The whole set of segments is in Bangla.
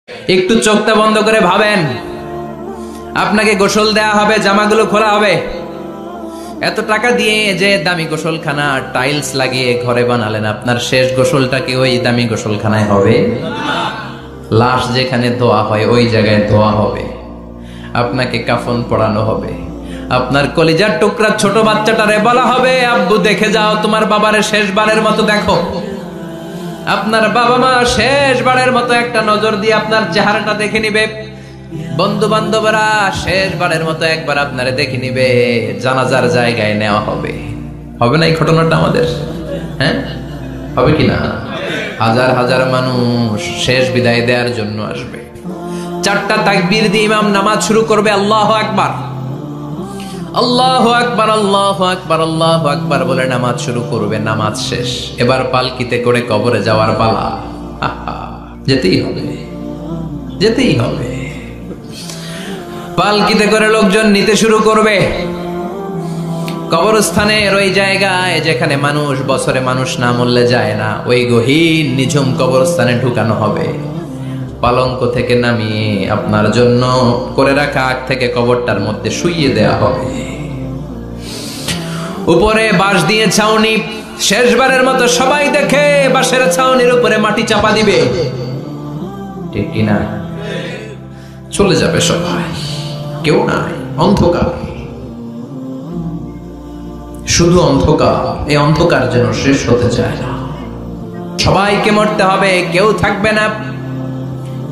একটু চোখটা বন্ধ করে ভাবেন, আপনাকে গোসল দেয়া হবে, জামাগুলো খোলা হবে। এত টাকা দিয়ে যে দামি গোসলখানা টাইলস লাগিয়ে ঘরে বানালেন, আপনার শেষ গোসলটা কি ওই দামি গোসলখানায় হবে? লাশ যেখানে ধোয়া হয় ওই জায়গায় ধোয়া হবে। আপনাকে কাফন পরানো হবে। আপনার কলিজার টুকরা ছোট বাচ্চাটারে বলা হবে, আব্বু দেখে যাও তোমার বাবারে শেষবারের মতো দেখো। আপনার বাবা মা শেষবারের মতো একটা নজর দিয়ে আপনার চেহারাটা দেখে নিবে। বন্ধু বান্ধবরা শেষবারের মতো একবার আপনারে দেখে নিবে। জানাজার জায়গায় নেওয়া হবে। হবে না এই ঘটনাটা আমাদের? হ্যাঁ, হবে কিনা? হাজার হাজার মানুষ শেষ বিদায় দেওয়ার জন্য আসবে। 4টা তাকবীর দিয়ে ইমাম নামাজ শুরু করবে। আল্লাহু আকবার, আল্লাহু আকবার, আল্লাহু আকবার, আল্লাহু আকবার বলে নামাজ শুরু করবে। নামাজ শেষ। এবার পালকিতে করে কবরে যাওয়ার পালা। যেতেই হবে, যেতেই হবে। পালকিতে করে লোকজন নিতে শুরু করবে। কবরস্থানের ওই জায়গায় যেখানে মানুষ বছরে মানুষ না মরলে যায় না, ওই গহীন নিঝুম কবরস্থানে ঢুকানো হবে। পালঙ্ক থেকে নামিয়ে আপনার জন্য করে রাখা আগ থেকে কবরটার মধ্যে শুইয়ে দেয়া হবে। উপরে বাঁশ দিয়ে ছাউনি, শেষবারের মতো সবাই দেখে বাঁশের ছাউনির উপরে মাটি চাপা দিবে। ঠিক কিনা? চলে যাবে সবাই, কেউ নাই, অন্ধকার, শুধু অন্ধকার। এই অন্ধকার যেন শেষ হতে চায় না। সবাইকে মরতে হবে, কেউ থাকবে না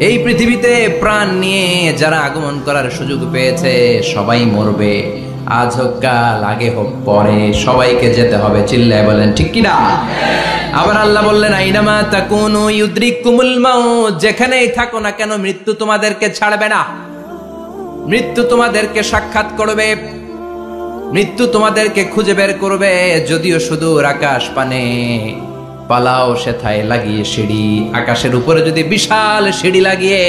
এই পৃথিবীতে। প্রাণ নিয়ে যারা আগমন করার সুযোগ পেয়েছে সবাই মরবে। আজ হোক কাল, আগে হোক পরে, সবাইকে যেতে হবে। চিল্লায় বলেন ঠিক কিনা? আবার আল্লাহ বললেন, আইনামা তাকুনু ইউদরিকুমুল মাউত, যেখানেই থাকো না কেন মৃত্যু তোমাদেরকে ছাড়বে না। মৃত্যু তোমাদেরকে সাক্ষাৎ করবে, মৃত্যু তোমাদেরকে খুঁজে বের করবে। যদিও সুদূর আকাশ পানে পালাও সেথায় লাগিয়ে সিঁড়ি, আকাশের উপরে যদি বিশাল সিঁড়ি লাগিয়ে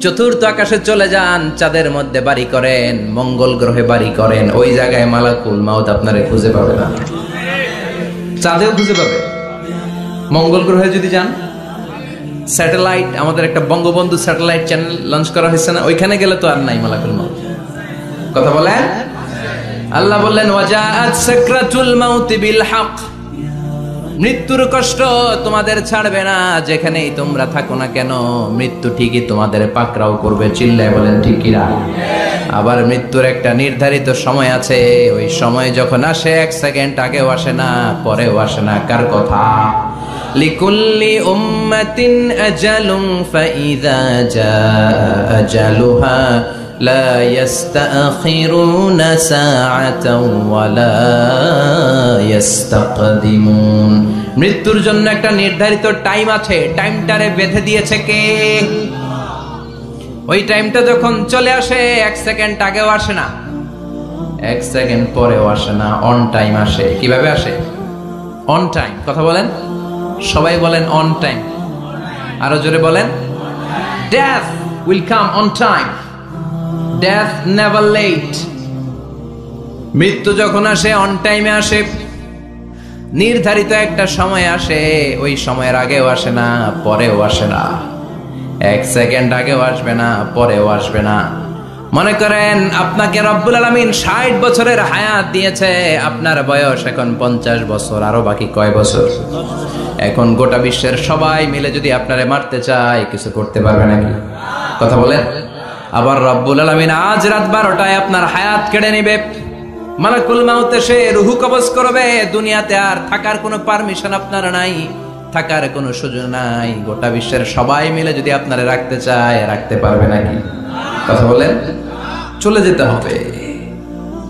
চতুর্থ আকাশে চলে যান, চাঁদের মধ্যে বাড়ি করেন, মঙ্গল গ্রহে বাড়ি করেন, ওই জায়গায় মালাকুল মাউত আপনারে খুঁজে পাবে না। চাঁদেও খুঁজে পাবে। মঙ্গল গ্রহে যদি যান, স্যাটেলাইট, আমাদের একটা বঙ্গবন্ধু স্যাটেলাইট চ্যানেল লঞ্চ করা হয়েছে না, ওইখানে গেলে তো আর নাই মালাকুল মাউত। কথা বলেন। আল্লাহ বললেন, ওয়াজাআত সাকরাতুল মাউত বিল হক, মৃত্যুর কষ্ট তোমাদের ছাড়বে না। যেখানেই তোমরা থাকো না কেন মৃত্যু ঠিকই তোমাদের পাকড়াও করবে। চিল্লায় বলেন ঠিক কিনা? আবার মৃত্যুর একটা নির্ধারিত সময় আছে। ওই সময় যখন আসে 1 সেকেন্ড আগেও আসে না, পরেও আসে না। কার কথা? লিকুল্লি উম্মাতিন আজালুন ফাইযা জাআ আজালুহা লা ইস্তাখিরুনা সাআতাও ওয়ালা ইস্তাকদিমুন। মৃত্যুর জন্য একটা নির্ধারিত টাইম আছে। টাইমটারে বেঁধে দিয়েছে কে? ওই টাইমটা যখন চলে আসে 1 সেকেন্ড আগেও আসে না, 1 সেকেন্ড পরেও আসে না, অন টাইম আসে। কিভাবে আসে? On time. কথা বলেন, সবাই বলেন অন টাইম। আরো জোরে বলেন, death will come on time, death never late। মৃত্যু যখন আসে অন টাইমে আসে। নির্ধারিত একটা সময় আসে, ওই সময়ের আগেও আসে না, পরেও আসে না। 1 সেকেন্ড আগেও আসবে না, পরেও আসবে না। মনে করেন আপনাকে রব্বুল আলামিন 60 বছরের হায়াত দিয়েছে, আপনার বয়স এখন 50 বছর, আরো বাকি কয় বছর? এখন গোটা বিশ্বের সবাই মিলে যদি আপনারে মারতে চায়, কিছু করতে পারবে নাকি? কথা বলেন। আবার রব্বুল আলামিন আজ রাত 12টায় আপনার হায়াত কেড়ে নিবে। মালাকুল মাউত এসে রুহু কবজ করবে। দুনিয়াতে আর থাকার কোনো পারমিশন আপনার নাই, থাকার কোনো সুযোগ নাই। গোটা বিশ্বের সবাই মিলে যদি আপনারে রাখতে চায়, রাখতে পারবে নাকি? কথা বলেন। চলে যেতে হবে।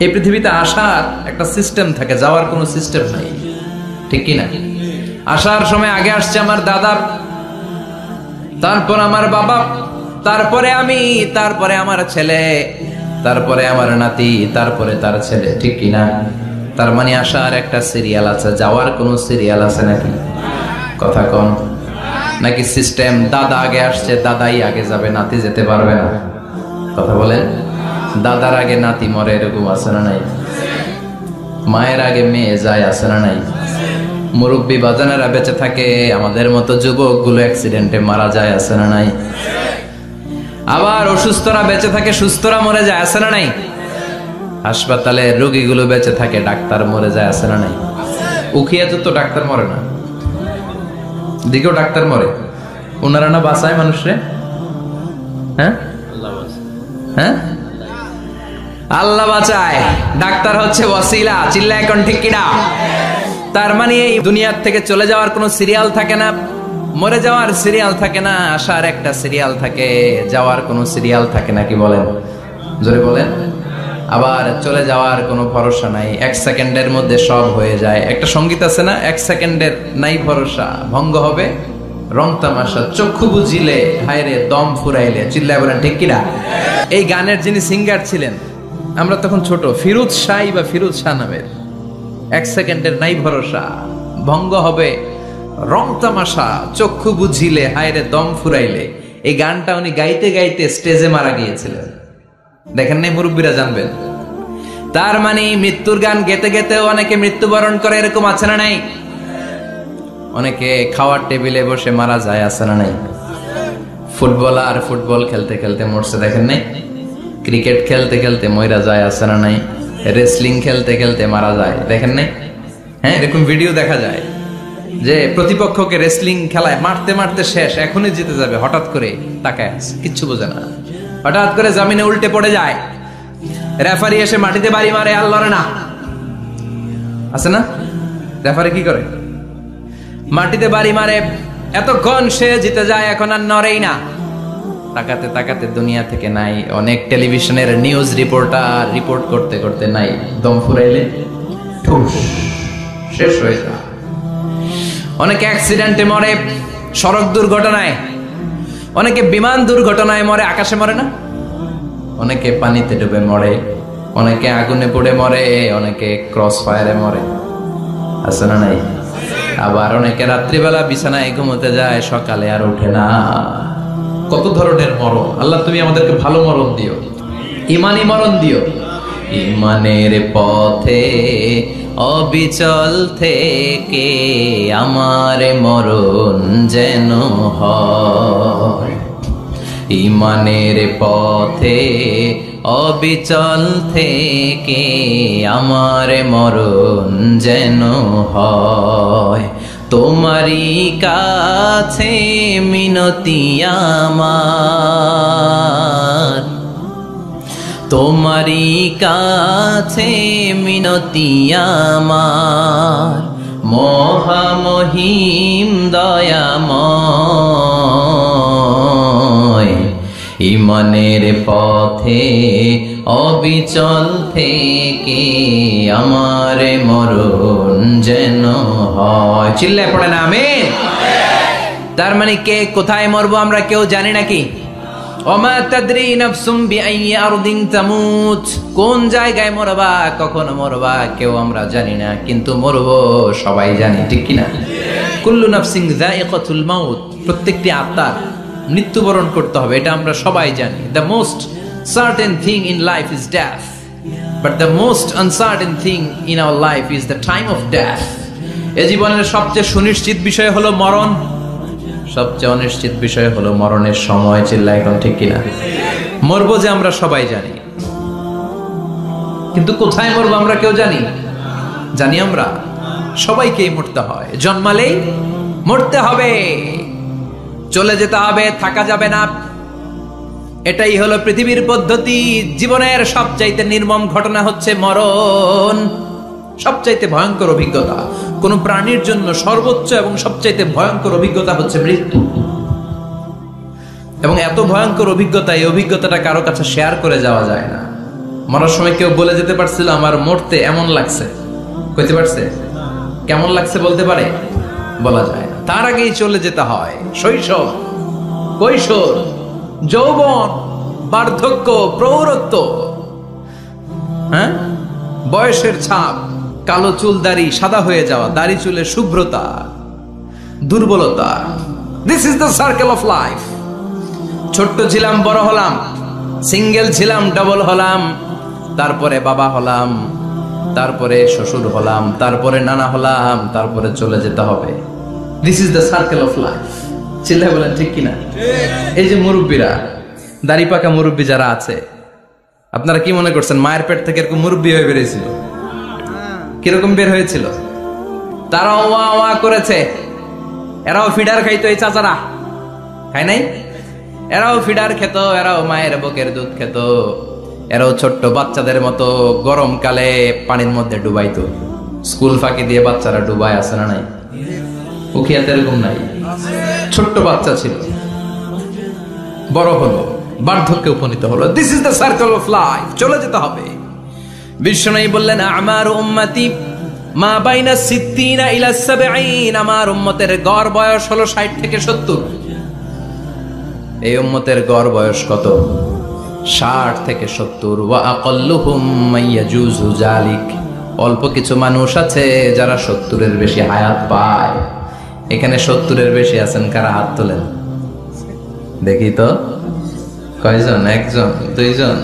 এই পৃথিবীতে আসার একটা সিস্টেম থাকে, যাওয়ার কোনো সিস্টেম নাই। ঠিক কি না? আসার সময় আগে আসছে আমার দাদা, তারপর আমার বাবা, তারপরে আমি, তারপরে আমার ছেলে, তারপরে আমার নাতি, তারপরে তার ছেলে। ঠিক কিনা? তার মানে আসার একটা সিরিয়াল আছে, যাওয়ার কোনো সিরিয়াল আছে নাকি? কথা কন। নাকি সিস্টেম দাদা আগে আসছে, দাদাই আগে যাবে, নাতি যেতে পারবে না? কথা বলেন। দাদার আগে নাতি মরে, এরকম আছে না নাই? মায়ের আগে মেয়ে যায়, আছে না নাই? মুরব্বী বাজানেরা বেঁচে থাকে, আমাদের মতো যুবক গুলো অ্যাক্সিডেন্টে মারা যায়, আছে না নাই? আবার অসুস্থরা বেঁচে থাকে, সুস্থরা মরে যায়, আছে না নাই? হাসপাতালে রোগীগুলো বেঁচে থাকে, ডাক্তার মরে যায়, আছে না নাই? উখিয়াতে তো ডাক্তার মরে না, দিকেও ডাক্তার মরে, ওনারা না বাঁচায় মানুষরে? হ্যাঁ হ্যাঁ, আল্লাহ বাঁচায়, ডাক্তার হচ্ছে ওয়াসিলা। চিল্লা এখন ঠিক কিনা? তার মানে এই দুনিয়ার থেকে চলে যাওয়ার কোনো সিরিয়াল থাকে না, মরে যাওয়ার সিরিয়াল থাকে না, আসার একটা সিরিয়াল থাকে, যাওয়ার কোনো সিরিয়াল থাকে না। কি বলেন? জোরে বলেন। আবার চলে যাওয়ার কোনো ভরসা নাই, এক সেকেন্ডের মধ্যে সব হয়ে যায়। একটা সঙ্গীত আছে না, এক সেকেন্ডের নাই ভরসা, ভঙ্গ হবে রং তামাশা, চক্ষু বুঝিলে হায়রে দম ফুরাইলে। চিল্লায় বলেন ঠিক কিনা? এই গানের যিনি সিঙ্গার ছিলেন, আমরা তখন ছোট, ফিরোজ শাহ বা ফিরোজ শাহ নামের, এক সেকেন্ডের নাই ভরসা, ভঙ্গ হবে রং তামাশা, চক্ষু বুঝিলে হায়রে দম ফুরাইলে। এই গানটা উনি গাইতে গাইতে স্টেজে মারা গিয়েছিলেন। দেখেন নাই? মুরব্বীরা জানবেন। তার মানে মৃত্যুর গান গেতে গেতেও অনেকে মৃত্যুবরণ করে, এরকম আছে না নাই? অনেকে খাওয়ার টেবিলে বসে মারা যায়, আছে না নাই? ফুটবলার ফুটবল খেলতে খেলতে মরছে, দেখেন নাই? ক্রিকেট খেলতে খেলতে মরা যায়, আছে না নাই? রেসলিং খেলতে খেলতে মারা যায়, দেখেন নাই? হ্যাঁ, এরকম ভিডিও দেখা যায় যে প্রতিপক্ষকে রেসলিং খেলায় মারতে মারতে শেষ, এখনই জিতে যাবে, হঠাৎ করে তাকায় আছে, কিচ্ছু বোঝে না, হঠাৎ করে জমিনে উল্টে পড়ে যায়, রেফারি এসে মাটিতে বাড়ি মারে, আর লড়ে না, আছে না? রেফারি কি করে? মাটিতে বাড়ি মারে, এতক্ষণ সে জিতে যায়, এখন আর নড়েই না। তাকাতে তাকাতে দুনিয়া থেকে নাই। অনেক টেলিভিশনের নিউজ রিপোর্টার রিপোর্ট করতে করতে নাই, দম ফুরাইলে ঠুস শেষ হয়ে যায়। অনেকে অ্যাক্সিডেন্টে মরে, সড়ক দুর্ঘটনায়, অনেকে বিমান দুর্ঘটনায় মরে, আকাশে মরে না? অনেকে পানিতে ডুবে মরে, অনেকে আগুনে পড়ে মরে, অনেকে ক্রস ফায়ারে মরে, আছে না নাই? আবার অনেকে রাত্রিবেলা বিছানায় ঘুমোতে যায়, সকালে আর ওঠে না। কত ধরনের মরণ! আল্লাহ তুমি আমাদেরকে ভালো মরণ দিও, ইমানি মরণ দিও। ইমানের পথে অবিচল থেকে আমার মরণ যেন হয়, ইমানের পথে অবিচল থেকে আমার মরণ যেন হয়। তোমারই কাছে মিনতি আমার, তোমারই কাছে মিনতি আমার, মহামহিম দয়াময়। ইমানের পথে অবিচল থেকে আমার মরণ যেন হয়। চিল্লায় পড়ে না আমিন? তার মানে কে কোথায় মরবো আমরা কেউ জানি নাকি? ওমা তাদরি নাফসুম বিআইয়ি আরদিন তামুত, কোন জায়গায় মরবা, কখন মরবা কেউ আমরা জানি না, কিন্তু মরবো সবাই জানি, ঠিক কিনা? কুল্লু নাফসিন যায়িকাতুল মাউত, প্রত্যেকটি আত্মার মৃত্যুবরণ করতে হবে, এটা আমরা সবাই জানি। The most certain thing in life is death, but the most uncertain thing in our life is the time of death. এ জীবনের সবচেয়ে সুনিশ্চিত বিষয় হলো মরণ, সবচেয়ে অনিশ্চিত বিষয় হলো মরণের সময়। চিল্লায় এখন ঠিক কিনা? মরবো যে আমরা সবাই জানি, কিন্তু কোথায় মরবো আমরা কেউ জানি? জানি আমরা সবাইকেই মরতে হয়, জন্মালেই মরতে হবে, চলে যেতে হবে, থাকা যাবে না। এটাই হলো পৃথিবীর পদ্ধতি। জীবনের সবচাইতে নির্মম ঘটনা হচ্ছে মরণ, সবচাইতে ভয়ঙ্কর অভিজ্ঞতা। কোন প্রাণীর জন্য সর্বোচ্চ এবং সবচাইতে ভয়ঙ্কর অভিজ্ঞতা হচ্ছে মৃত্যু। এবং এত ভয়ঙ্কর অভিজ্ঞতা, এই অভিজ্ঞতাটা কারো কাছে শেয়ার করে যাওয়া যায় না। মরার সময় কেউ বলে যেতে পারছিল আমার মরতে এমন লাগছে, কইতে পারছে? কেমন লাগছে বলতে পারে? বলা যায় না। তার আগেই চলে যেতে হয় শৈশব, কৈশোর, যৌবন, বার্ধক্য, প্রৌঢ়ত্ব, হ্যাঁ, বয়সের ছাপ, কালো চুল দাড়ি সাদা হয়ে যাওয়া, দাড়ি চুলে শুভ্রতা, দুর্বলতা। This is the circle of life. ছোট্ট ছিলাম, বড় হলাম, সিঙ্গেল ছিলাম, ডাবল হলাম, তারপরে বাবা হলাম, তারপরে শ্বশুর হলাম, তারপরে নানা হলাম, তারপরে চলে যেতে হবে। This is the circle of life. চিল্লায় বলেন ঠিক কিনা? এই যে মুরব্বীরা, দাড়ি পাকা মুরব্বী যারা আছে, আপনারা কি মনে করছেন মায়ের পেট থেকে এরকম মুরব্বী হয়ে বেরিয়েছিল? কিরকম বের হয়েছিল? তারাও ওয়া ওয়া করেছে। এরাও ফিডার খাইতো, এই চাচারা খায় নাই? এরাও ফিডার খেত, এরাও মায়ের বুকের দুধ খেত, এরাও ছোট্ট বাচ্চাদের মতো গরমকালে পানির মধ্যে ডুবাইতো। স্কুল ফাঁকি দিয়ে বাচ্চারা ডুবায়, আছে না নাই? উখিয়াতে এরকম নাই? ছোট্ট বাচ্চা ছিল, বড় হলো, বার্ধক্যে উপনীত হলো। This is the circle of life, চলে যেতে হবে। বিশ্বনবী বললেন আমার উম্মতি মা বাইনা 60 ইলা 70, আমার উম্মতের গড় বয়স হলো 60 থেকে 70। এই উম্মতের গড় বয়স কত? 60 থেকে 70। ওয়া আকাল্লুহুম মাইয়াজুজু যালিক, অল্প কিছু মানুষ আছে যারা 70-এর বেশি হায়াত পায়। এখানে 70-এর বেশি আছেন কারা? হাত তোলেন দেখি তো। কয়জন? একজন, দুইজন,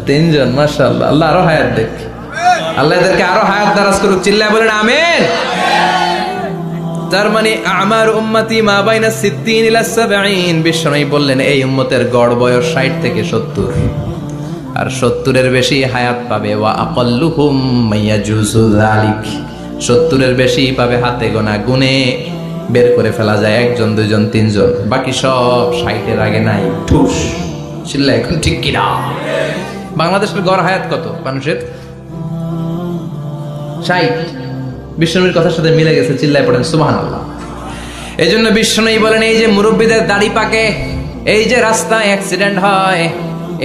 তিনজন। মাশাআল্লাহ, আল্লাহ আরো হায়াত দেখ। আল্লাহ এদেরকে আরো হায়াত দারাজ করুক। চিল্লায় বলেন আমিন। তার মানে আমার উম্মতি মা বাইনা 60 ইলা 70। বিশ্বনবী বললেন এই উম্মতের গড় বয়স 60 থেকে 70, আর 70-এর বেশি হায়াত পাবে। ওয়া আকাল্লুহুম মাইয়াজুজু যালিক, 70-এর বেশি পাবে হাতে গোনা, গুনে বের করে ফেলা যায় একজন, দুইজন, তিনজন। বাকি সব 60-এর আগে নাই। ঠুস চিল্লা এখন ঠিক কিনা? বাংলাদেশের গড় হায়াত কত মানুষের? 60। বিশ্বনবীর কথার সাথে মিলে গেছে। চিল্লায় পড়েন সুবহানাল্লাহ। এই জন্য বিশ্বনবী বলেন এই যে মুরব্বীদের দাড়ি পাকে, এই যে রাস্তায় অ্যাক্সিডেন্ট হয়,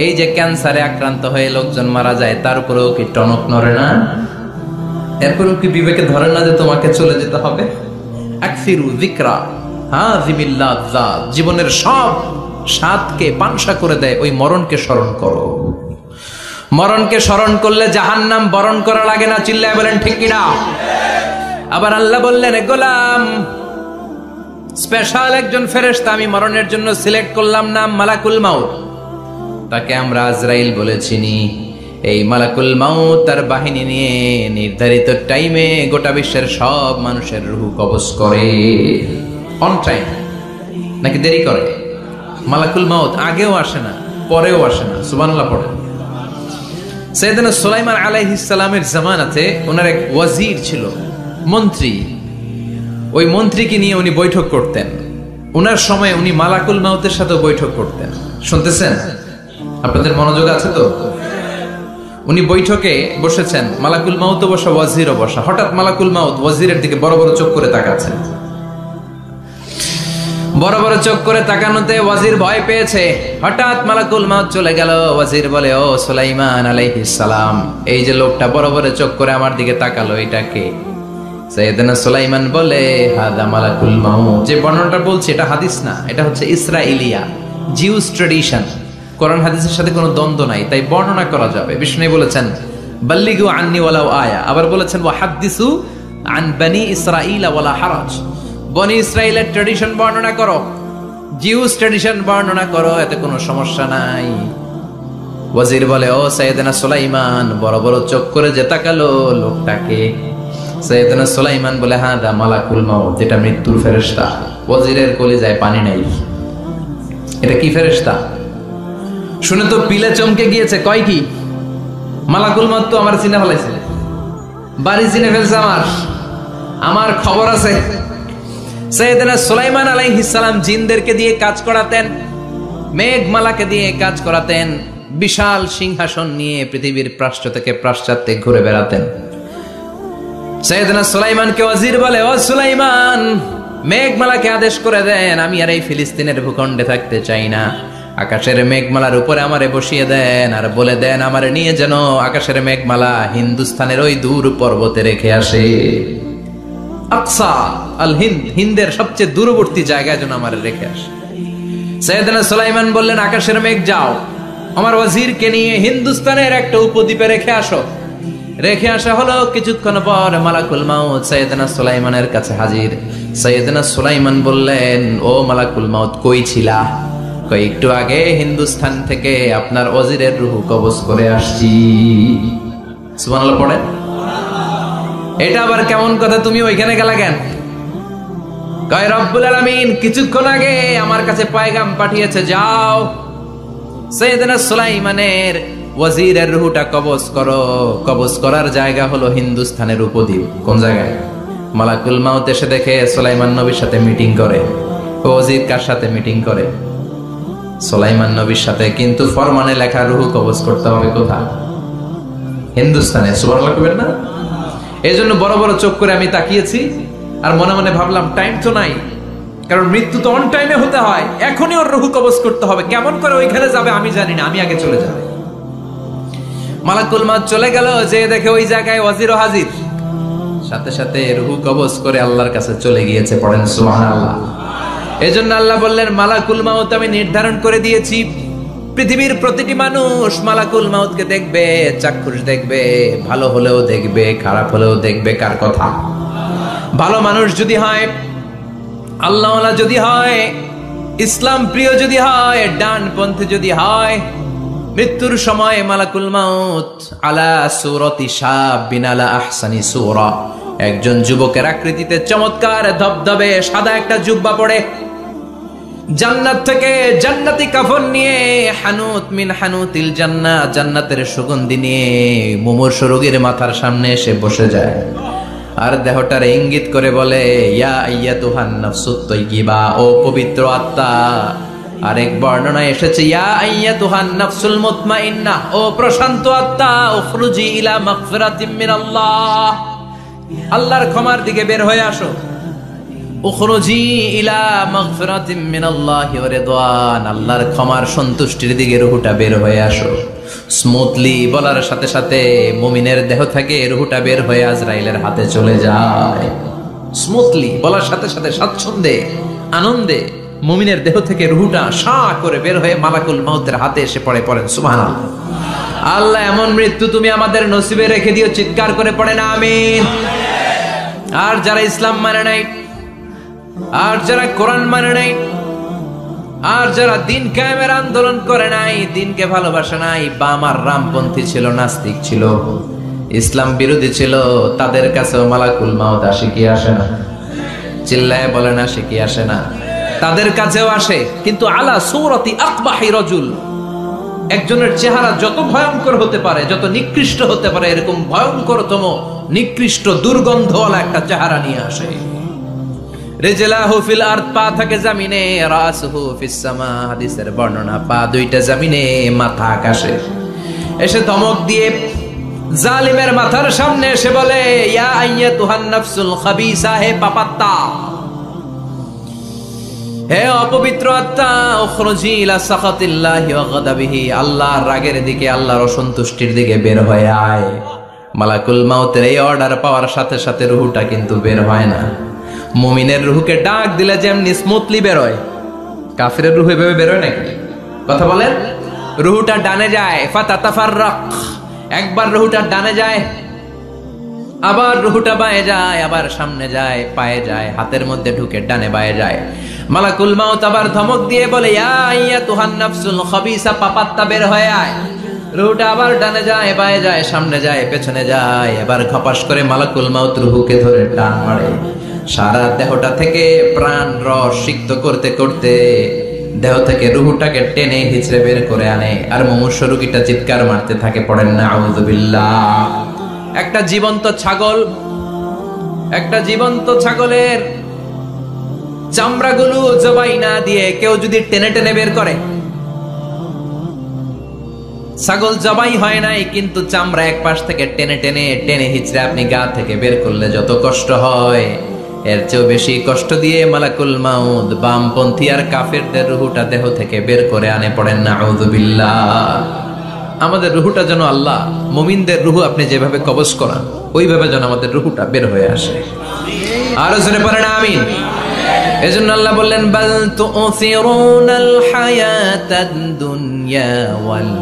এই যে ক্যান্সারে আক্রান্ত হয়ে লোকজন মারা যায়, তার উপরেও কি টনক নড়ে না? এরপরেও কি বিবেকে ধরে না যে তোমাকে চলে যেতে হবে? আকসিরু যিকরা হাযিমিল লাযযাত, জীবনের সব স্বাদকে পানসা করে দেয় ওই মরণকে স্মরণ করো। মরণকে স্মরণ করলে জাহান্নাম বরণ করা লাগে না। চিল্লায় বলেন ঠিক কিনা? আবার আল্লাহ বললেন গোলাম, স্পেশাল একজন ফেরেশতা আমি মরণের জন্য সিলেক্ট করলাম, নাম মালাকুল মাউত। তাকে আমরা আজরাইল বলে চিনি। এই মালাকুল মাউত তার বাহিনী নিয়ে নির্ধারিত টাইমে গোটা বিশ্বের সব মানুষের রূহ কবজ করে। অন টাইম নাকি দেরি করে? মালাকুল মাউত আগেও আসে না, পরেও আসে না। সুবহানাল্লাহ পড়ে। সাইয়েদনা সুলাইমান আলাইহিস সালামের জামানাতে ওনার এক ওয়াজির ছিল, মন্ত্রী। ওই মন্ত্রীকে নিয়ে উনি বৈঠক করতেন। ওনার সময় উনি মালাকুল মাউতের সাথে বৈঠক করতেন। শুনতেছেন? আপনাদের মনোযোগ আছে তো? উনি বৈঠকে বসেছেন, মালাকুল মাউতও বসা, ওয়াজিরও বসা। হঠাৎ মালাকুল মাউত ওয়াজিরের দিকে বড় বড় চোখ করে তাকাচ্ছেন। বড় বড় চোখ করে তাকানোতে ওয়াজির ভয় পেয়েছে। হঠাৎ মালাকুল মাউত চলে গেল। ওয়াজির বলে, ও সুলাইমান আলাইহিস সালাম, এই যে লোকটা বড় বড় চোখ করে আমার দিকে তাকালো, এটা কে? সাইয়েদনা সুলাইমান বলে, হাদা মালাকুল মাউত। যে বর্ণনাটা বলছি এটা হাদিস না, এটা হচ্ছে ইসরাইলিয়া, জিউস ট্র্যাডিশন। কোরআন হাদিসের সাথে কোনো দ্বন্দ্ব নাই, তাই বর্ণনা করা যাবে। বিষ্ণু বলেছেন বাল্লিগু আন্নি ওয়ালাউ আয়া। আবার বলেছেন ওয়া হাদিসু আন বনি ইসরাঈল ওয়ালা হারাজ। বনি ইসরাইলের ট্র্যাডিশন বর্ণনা করো, জিউস ট্র্যাডিশন বর্ণনা করো, এতে কোনো সমস্যা নাই। ওয়াজির বলে, ও সাইয়েদনা সুলাইমান, বড় বড় চোখ করে যে তাকালো লোকটাকে? সাইয়েদনা সুলাইমান বলে, হাদা মালাকুল মাউত, এটা মৃত্যুর ফেরেশতা। ওয়াজিরের কলিজায় পানি নাই। এটা কি ফেরেশতা? শুনে তো পিলে চমকে গিয়েছে। কয় কি? মালাকুল মাউত তো আমার চিনে ফেলাইছে, বাড়ি চিনে ফেলছে, আমার খবর আছে। সাইয়েদনা সুলাইমান আলাইহিস সালাম জিনদেরকে দিয়ে কাজ করাতেন, মেঘমালাকে দিয়ে কাজ করাতেন, বিশাল সিংহাসন নিয়ে পৃথিবীর প্রাচ্য থেকে পাশ্চাত্যে ঘুরে বেড়াতেন। সাইয়েদনা সুলাইমানকে ওয়াজির বলে, ও সুলাইমান, মেঘমালাকে আদেশ করে দেন, আমি আর এই ফিলিস্তিনের ভূখণ্ডে থাকতে চাই না। আকাশের মেঘমালার উপরে আমারে বসিয়ে দেন, আর বলে দেন আমারে নিয়ে যেন আকাশের মেঘমালা হিন্দুস্তানের ওই দূর পর্বতে রেখে আসে। আকসা আল হিন্দ, হিন্দের সবচেয়ে দূরবর্তী জায়গায় যেন আমারে রেখে আসে। সাইয়েদনা সুলাইমান বললেন, আকাশের মেঘ যাও, আমার ওয়াজিরকে নিয়ে হিন্দুস্তানের একটা উপদ্বীপে রেখে আসো। রেখে আসা হলো। কিছুক্ষণ পর মালাকুল মাউত সাইয়েদনা সুলাইমানের কাছে হাজির। সাইয়েদনা সুলাইমান বললেন, ও মালাকুল মাউত, কই ছিলা? কই, একটু আগে হিন্দুস্তান থেকে আপনার ওয়াজিরের রূহ কবজ করে আসছি। সুবহানাল্লাহ পড়ে। এটা আবার কেমন কথা, তুমি ওইখানে গেলা কেন? কয় রব্বুল আলামিন কিছুক্ষণ আগে আমার কাছে পয়গাম পাঠিয়েছে, যাও সাইয়েদনা সুলাইমানের ওয়াজিরের রুহটা কবজ করো। কবজ করার জায়গা হলো হিন্দুস্তানের উপদ্বীপ। কোন জায়গায়? মালাকুল মাউত এসে দেখে সুলাইমান নবীর সাথে মিটিং করে। ওয়াজির কার সাথে মিটিং করে? সুলাইমান নবীর সাথে। কিন্তু ফরমানে লেখা রুহ কবজ করতে হবে কোথায়? হিন্দুস্তানে। সুবহানাল্লাহ কইবেন না? এজন্য বড় বড় চোখ করে আমি তাকিয়েছি আর মনে মনে ভাবলাম টাইম তো নাই, কারণ মৃত্যু তো অন টাইমে হতে হয়। এখনই ওর রুহ কবজ করতে হবে। কেমন করে ওইখানে যাবে আমি জানি না, আমি আগে চলে যাব। মালাকুল মাউত চলে গেল, যে দেখে ওই জায়গায় ওয়াজিরও হাজির। সাথে সাথে রুহ কবজ করে আল্লাহর কাছে চলে গিয়েছে। পড়েন সুবহানাল্লাহ। এজন্য আল্লাহ বললেন, মালাকুল মাউত আমি নির্ধারণ করে দিয়েছি, পৃথিবীর প্রতিটি মানুষ মালাকুল মাউতকে দেখবে, চাক্ষুষ দেখবে, ভালো হলেও দেখবে, খারাপ হলেও দেখবে। কার কথা? ভালো মানুষ যদি হয়, আল্লাহওয়ালা যদি হয়, ইসলাম প্রিয় যদি হয়, ডানপন্থী যদি হয়, মৃত্যুর সময় মালাকুল মাউত আলা সূরাতি শাবিন আলা আহসানি সূরা, একজন যুবকের আকৃতিতে চমৎকার ধবধবে সাদা একটা জুব্বা পরে, জান্নাত থেকে জান্নাতি কাফন নিয়ে, হানুত মিন হানুতিল জান্নাত, জান্নাতের সুগন্ধি নিয়ে মুমূর্ষু রোগীর মাথার সামনে এসে বসে যায় আর দেহটার ইঙ্গিত করে বলে, ইয়া আইয়াতুহান নাফসুত তাইয়্যিবা, ও পবিত্র আত্মা। আরেক বর্ণনায় এসেছে, ইয়া আইয়াতুহান নাফসুল মুতমাইন্নাহ, ও প্রশান্ত আত্মা, উখরুজি ইলা মাগফিরাতিম মিনাল্লাহ, আল্লাহর ক্ষমার দিকে বের হয়ে আসো। উখরুজি ইলা মাগফিরাতিম মিনাল্লাহি ওয়া রিদওয়ান, আল্লাহর ক্ষমার সন্তুষ্টির দিকে রুহটা বের হয়ে আসো। স্মুথলি বলার সাথে সাথে মুমিনের দেহ থেকে রুহটা বের হয়ে আজরাইলের হাতে চলে যায়। স্মুথলি বলার সাথে সাথে স্বাচ্ছন্দ্যে আনন্দে মুমিনের দেহ থেকে রুহটা সা করে বের হয়ে মালাকুল মাউতের হাতে এসে পড়ে। পড়েন সুবহানাল্লাহ। আল্লাহ এমন মৃত্যু তুমি আমাদের নসিবে রেখে দিও, চিৎকার করে পড়েন আমিন। আর যারা ইসলাম মানে নাই, আর যারা কোরআন মানে নাই, আর যারা দিন কায়েমের আন্দোলন করে নাই, দিনকে ভালোবাসে নাই, বাম আর রামপন্থী ছিল, নাস্তিক ছিল, ইসলাম বিরোধী ছিল, তাদের কাছেও মালাকুল মাউত আসে কি আসে না? চিল্লায় বলেন আসে কি আসে না? তাদের কাছেও আসে, কিন্তু আলা সূরাতি আকবাহি রাজুল, একজনের চেহারা যত ভয়ঙ্কর হতে পারে, যত নিকৃষ্ট হতে পারে, এরকম ভয়ঙ্করতম নিকৃষ্ট দুর্গন্ধওয়ালা একটা চেহারা নিয়ে আসে। রিজলাহু ফিল আরদ, পা থাকে জমিনে, রাসুহু ফিস সামা, হাদিসের বর্ণনা, পা দুইটা জমিনে, মাথা আকাশে। এসে ধমক দিয়ে জালিমের মাথার সামনে এসে বলে, ইয়া আইয়াতুহান নাফসুল খাবিসা, হে পাপাত্তা, হে অপবিত্র আত্মা, উখরুজি ইলা সাখাতিল্লাহি ওয়া গাদাবিহি, আল্লাহর রাগের দিকে, আল্লাহর অসন্তুষ্টির দিকে বের হয়ে আয়। মালাকুল মাউতের এই অর্ডার পাওয়ার সাথে সাথে রুহটা কিন্তু বের হয় না। মুমিনের রুহকে ডাক দিলে যেমনি স্মুথলি বেরোয়, কাফিরের রুহ এভাবে বেরোয় নাকি? কথা বলেন। রুহটা ডানে যায়, ফাতাতাফাররাক, একবার রুহটা ডানে যায়, আবার রুহটা বায়ে যায়, আবার সামনে যায়, পায়ে যায়, হাতের মধ্যে ঢুকে ডানে বায়ে যায়। মালাকুল মাউত আবার ধমক দিয়ে বলে, ইয়া আইয়াতুহান নাফসুল খাবিসা, পাপাত্তা বের হয়ে আয়। রুহটা আবার ডানে যায়, বায়ে যায়, সামনে যায়, পেছনে যায়। এবার খপাস করে মালাকুল মাউত রুহকে ধরে টান মারে। সারা দেহটা থেকে প্রাণ রস সিক্ত করতে করতে দেহ থেকে রুহটাকে টেনে হিচড়ে বের করে আনে। আর মুমূর্ষু রোগীটা চিৎকার মারতে থাকে। পড়েন না আউযু বিল্লাহ। একটা জীবন্ত ছাগলের চামড়াগুলো জবাই না দিয়ে কেউ যদি টেনে টেনে বের করে, ছাগল জবাই হয় নাই কিন্তু চামড়া এক পাশ থেকে টেনে টেনে টেনে হিচড়ে আপনি গা থেকে বের করলে যত কষ্ট হয়, এর চেয়েও বেশি কষ্ট দিয়ে মালাকুল মাউত বামপন্থী আর কাফেরদের রুহটা দেহ থেকে বের করে আনে। পড়েন না আউযু বিল্লাহ। আমাদের রুহটা যেন আল্লাহ মুমিনদের রুহ আপনি যেভাবে কবজ করান, ওইভাবে যেন আমাদের রুহটা বের হয়ে আসে। আরো জোরে পড়েন আমিন। এজন্য আল্লাহ বললেন, বাল তুসিরুনাল হায়াতাদ দুনিয়া ওয়াল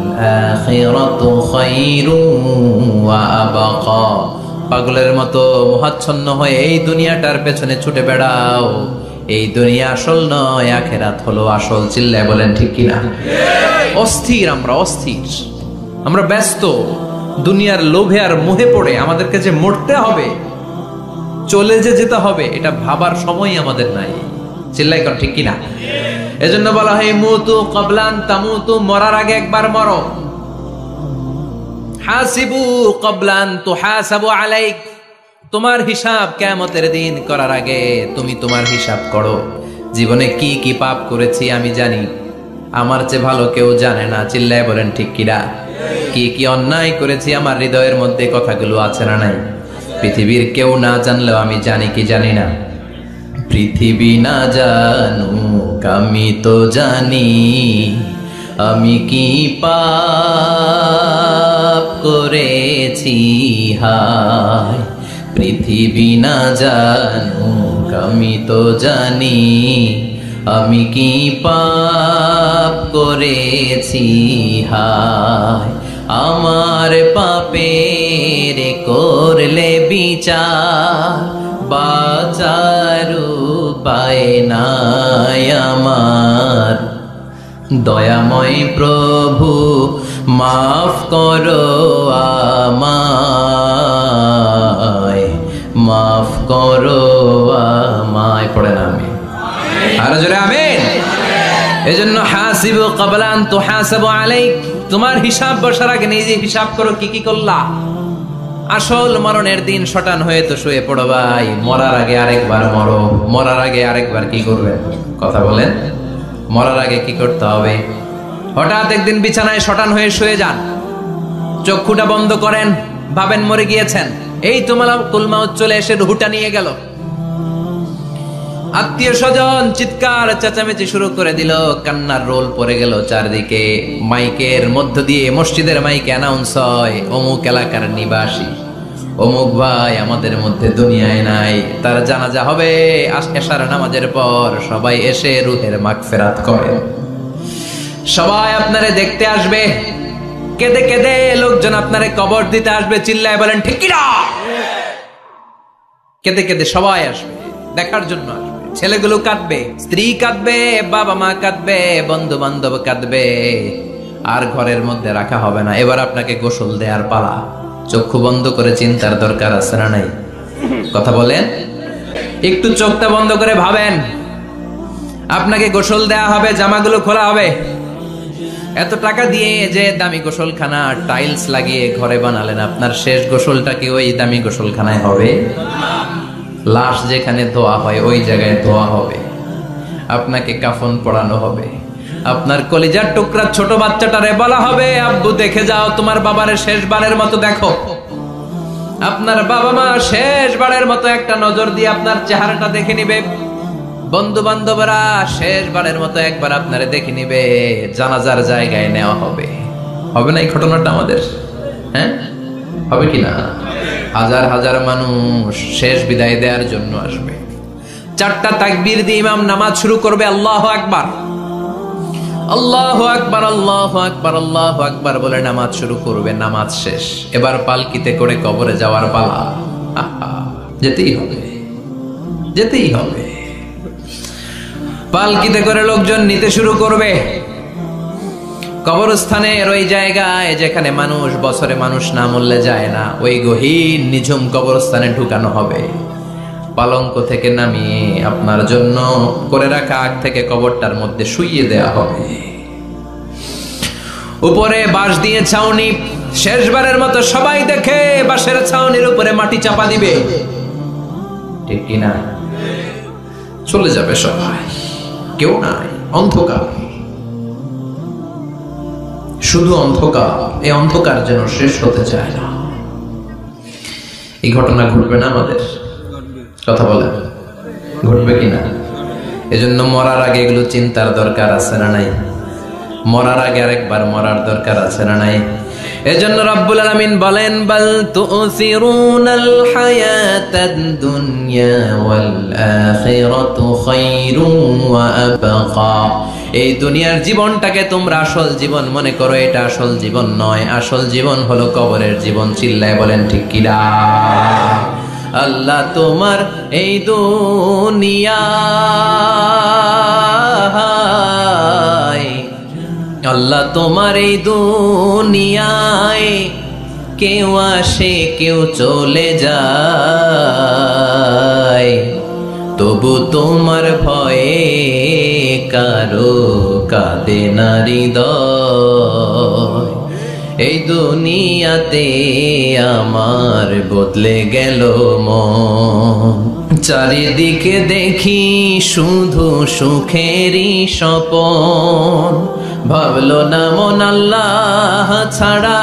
আখিরাতু খায়রুন ওয়া আবকা। পাগলের মতো মোহাচ্ছন্ন হয়ে এই দুনিয়াটার পেছনে ছুটে বেড়াও। এই দুনিয়া আসল নয়, আখিরাত হলো আসল। চিল্লায় বলেন ঠিক কিনা? অস্থির, আমরা ব্যস্ত দুনিয়ার লোভে আর মোহে পড়ে আমাদেরকে যে মরতে হবে, চলে যে যেতে হবে, এটা ভাবার সময় আমাদের নাই। চিল্লাই কর ঠিক কিনা? এজন্য বলা হয় মুতু ক্বাবলান তামুতু, মরার আগে একবার মরো। হাসিবু ক্বাবলান তুহাসাবু আলাইক, তোমার হিসাব কিয়ামতের দিন করার আগে তুমি তোমার হিসাব করো। জীবনে কি কি পাপ করেছি আমি জানি, আমার চেয়ে ভালো কেউ জানে না। চিল্লায় বলেন ঠিক কিনা? কি কি অন্যায় করেছি আমার হৃদয়ের মধ্যে কথাগুলো আছে না নাই? পৃথিবীর কেউ না জানলেও আমি জানি কি জানি না? পৃথিবী না জানুক আমি তো জানি, আমি কি পাপ করেছি হায়। পৃথিবী না জানুক আমি তো জানি, আমি কি পাপ করেছি হায়। আমার পাপের করলে বিচার, বাঁচার উপায় নাই আমার। দয়াময় প্রভু মাফ করো আমায়, মাফ করো আমায়। পড়ে না আমি আর জোরে আমিন। এজন্য হাসিবু ক্বাবলা আন তুহাসাবু আলাইক, তোমার হিসাব বসার আগে নিজে হিসাব করো কি কি করলা। আসল মরণের দিন শটান হয়ে তো শুয়ে পড়ো ভাই, মরার আগে আরেকবার মরো। মরার আগে আরেকবার কি করবেন? কথা বলেন, মরার আগে কি করতে হবে? হঠাৎ একদিন বিছানায় শটান হয়ে শুয়ে যান, চক্ষুটা বন্ধ করেন, ভাবেন মরে গিয়েছেন। এই তোমার কুলমাউত চলে এসে রুহুটা নিয়ে গেল। আত্মীয় স্বজন চিৎকার চেঁচামেচি শুরু করে দিল, কান্নার রোল পড়ে গেল চারদিকে। মাইকের মধ্য দিয়ে, মসজিদের মাইকে অ্যানাউন্স হয়, অমুক এলাকার নিবাসী অমুক ভাই আমাদের মধ্যে দুনিয়ায় নাই, তার জানাজা হবে এশার নামাজের পর। সবাই এসে রুহের মাগফিরাত করেন। সবাই আপনারে দেখতে আসবে, কেঁদে কেঁদে লোকজন আপনারে কবর দিতে আসবে। চিল্লায় বলেন ঠিক কিনা? কেঁদে কেঁদে সবাই আসবে, দেখার জন্য আসবে। ছেলেগুলো কাঁদবে, স্ত্রী কাঁদবে, বাবা মা কাঁদবে, বন্ধু বান্ধব কাঁদবে। আর ঘরের মধ্যে রাখা হবে না। এবার আপনাকে গোসল দেওয়ার পালা। চক্ষু বন্ধ করে চিন্তার দরকার আছে না নাই? কথা বলেন, একটু চোখটা বন্ধ করে ভাবেন, আপনাকে গোসল দেয়া হবে, জামাগুলো খোলা হবে। এত টাকা দিয়ে যে দামি গোসলখানা টাইলস লাগিয়ে ঘরে বানালেন, আপনার শেষ গোসলটা কি ওই দামি গোসলখানায় হবে? লাশ যেখানে ধোয়া হয় ওই জায়গায় ধোয়া হবে। আপনাকে কাফন পরানো হবে। আপনার কলিজার টুকরা ছোট বাচ্চাটারে বলা হবে, আব্বু দেখে যাও, তোমার বাবারে শেষবারের মতো দেখো। আপনার বাবা মা শেষবারের মতো একটা নজর দিয়ে আপনার চেহারাটা দেখে নিবে। বন্ধু বান্ধবরা শেষবারের মতো একবার আপনারে দেখে নিবে। জানাজার জায়গায় নেওয়া হবে। হবে না এই ঘটনাটা আমাদের? হ্যাঁ, হবে কিনা? হাজার হাজার মানুষ শেষ বিদায় দেওয়ার জন্য আসবে। চারটা তাকবীর দিয়ে ইমাম নামাজ শুরু করবে। আল্লাহু আকবার, আল্লাহু আকবার, আল্লাহু আকবার, আল্লাহু আকবার বলে নামাজ শুরু করবে। নামাজ শেষ, এবার পালকিতে করে কবরে যাওয়ার পালা। যেতেই হবে, যেতেই হবে। পালকিতে করে লোকজন নিতে শুরু করবে। কবরস্থানের ওই জায়গায় যেখানে মানুষ বছরে মানুষ না মরলে যায় না, ওই গহীন নিঝুম কবরস্থানে ঢুকানো হবে। পালঙ্ক থেকে নামিয়ে আপনার জন্য করে রাখা আগ থেকে কবরটার মধ্যে শুইয়ে দেয়া হবে। উপরে বাঁশ দিয়ে ছাউনি, শেষবারের মতো সবাই দেখে বাঁশের ছাউনির উপরে মাটি চাপা দিবে। ঠিক কিনা? চলে যাবে সবাই, কেউ নাই, অন্ধকার, শুধু অন্ধকার। এই অন্ধকার যেন শেষ হতে চায় না। এই ঘটনা ঘটবে না আমাদের? কথা বলেন, ঘটবে কিনা? এজন্য মরার আগে এগুলো চিন্তার দরকার আছে না নাই? মরার আগে আরেকবার মরার দরকার আছে না নাই? এজন্য রব্বুল আলামিন বলেন, বাল তুসিরুনাল হায়াতাদ দুনিয়া ওয়াল আখিরাতু খায়রুন ওয়া আবকা। এই দুনিয়ার জীবনটাকে তোমরা আসল জীবন মনে করো, এটা আসল জীবন নয়। আসল জীবন হলো কবরের জীবন। চিল্লায় বলেন ঠিক কিনা? আল্লাহ তোমার এই দুনিয়া, আল্লাহ তোমার এই দুনিয়ায় কেউ আসে কেউ চলে যায়। তবু তোমার ভয়ে কারো কাঁদে না হৃদয়। এই দুনিয়াতে আমার বদলে গেল মন, চারিদিকে দেখি শুধু সুখেরই স্বপন। ভাবলো না মন আল্লাহ ছাড়া,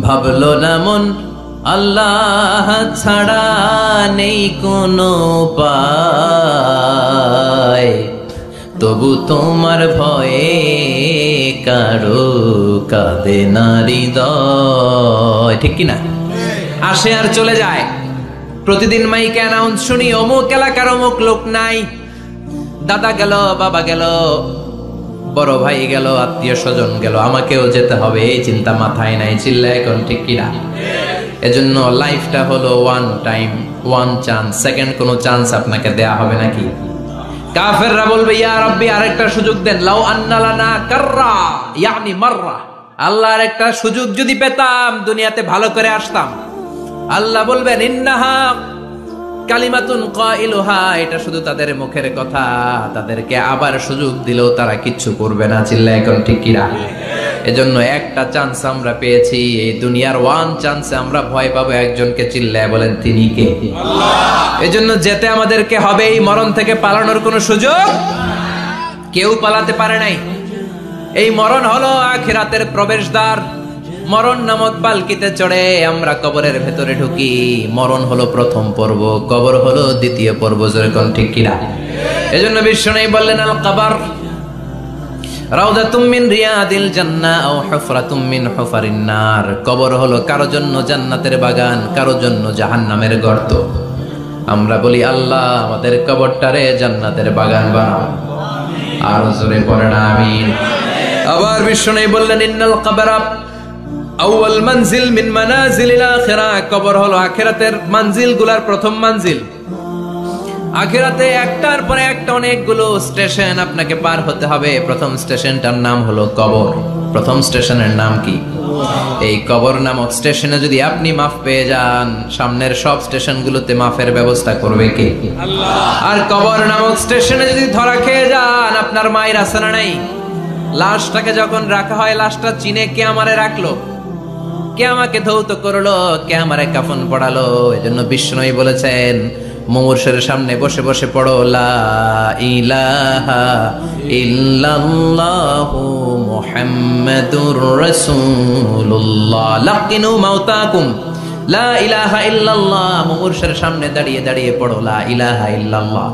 ভাবলো না মন আল্লাহ ছাড়া নেই কোনো উপায়। তবু তোমার ভয়ে কারো কাঁদে না হৃদয়। ঠিক কিনা? আসে আর চলে যায়। প্রতিদিন মাইকে অ্যানাউন্স শুনি অমুক এলাকার অমুক লোক নাই। দাদা গেল, বাবা গেল, বড় ভাই গেল, আত্মীয় স্বজন গেল, আমাকেও যেতে হবে, এই চিন্তা মাথায় নাই। চিল্লা এখন ঠিক কিনা? এজন্য লাইফটা হলো one time, one chance, second কোনো চান্স আপনাকে দেয়া হবে নাকি? কাফেররা বলবে ইয়া রাব্বি আরেকটা সুযোগ দেন, লাউ আন্না লানা কাররা ইয়ানি মাররা, আল্লাহ আরেকটা সুযোগ যদি পেতাম দুনিয়াতে ভালো করে আসতাম। আল্লাহ বলবেন ইন্নাহা কালিমাতুন কাইলুহা, এটা শুধু তাদের মুখের কথা, তাদেরকে আবার সুযোগ দিলেও তারা কিচ্ছু করবে না। চিল্লা এখন ঠিক কিনা? এজন্য একটা চান্স আমরা পেয়েছি, এই দুনিয়ার ওয়ান চান্সে আমরা ভয় পাবো একজনকে। চিল্লায় বলেন তিনি কে? আল্লাহ। এজন্য যেতে আমাদেরকে হবে। এই মরণ থেকে পালানোর কোনো সুযোগ কেউ পালাতে পারে নাই। এই মরণ হলো আখিরাতের প্রবেশদ্বার। মরণ নামক বালকিতে চড়ে আমরা কবরের ভেতরে ঢুকি। মরণ হলো প্রথম পর্ব, কবর হলো দ্বিতীয় পর্ব। যেরকম ঠিক কিনা? এজন্য বিশ্বনবী বললেন আল কবর রাউদাতুম মিন রিয়াদিল জান্নাহ আও হুফরাতুম মিন হুফারিন নার। কবর হলো কারো জন্য জান্নাতের বাগান, কারো জন্য জাহান্নামের গর্ত। আমরা বলি আল্লাহ আমাদের কবরটারে জান্নাতের বাগান বানাও। আর জোরে পড়েন আমিন। আবার বিশ্বনবী বললেন ইন্নাল কবরা আউয়াল মানজিল মিন মানাজিলিল আখিরাহ। কবর হলো আখিরাতের মানজিলগুলোর প্রথম মানজিল। আখিরাতে একটার পরে একটা অনেকগুলো স্টেশন আপনাকে পার হতে হবে। প্রথম স্টেশনটার নাম হলো কবর। প্রথম স্টেশনের নাম কি? এই কবর নামক স্টেশনে যদি আপনি মাফ পেয়ে যান, সামনের সব স্টেশনগুলোতে মাফের ব্যবস্থা করবে কে? আল্লাহ। আর কবর নামক স্টেশনে যদি ধরা খেয়ে যান, আপনার মায়ের আছে না নাই? লাশটাকে যখন রাখা হয়, লাশটা চিনে কে আমারে রাখলো, কে আমাকে ধৌত করলো, কে আমারে কাফন পড়ালো। এজন্য বিষ্ণুই বলেছেন মুমূর্ষের সামনে বসে বসে পড়ো লা ইলাহা ইল্লাল্লাহু মুহাম্মাদুর রাসূলুল্লাহ। লাকিনু মাউতাকুম লা ইলাহা ইল্লাল্লাহ। মুমূর্ষের সামনে দাঁড়িয়ে দাঁড়িয়ে পড়ো লা ইলাহা ইল্লাল্লাহ।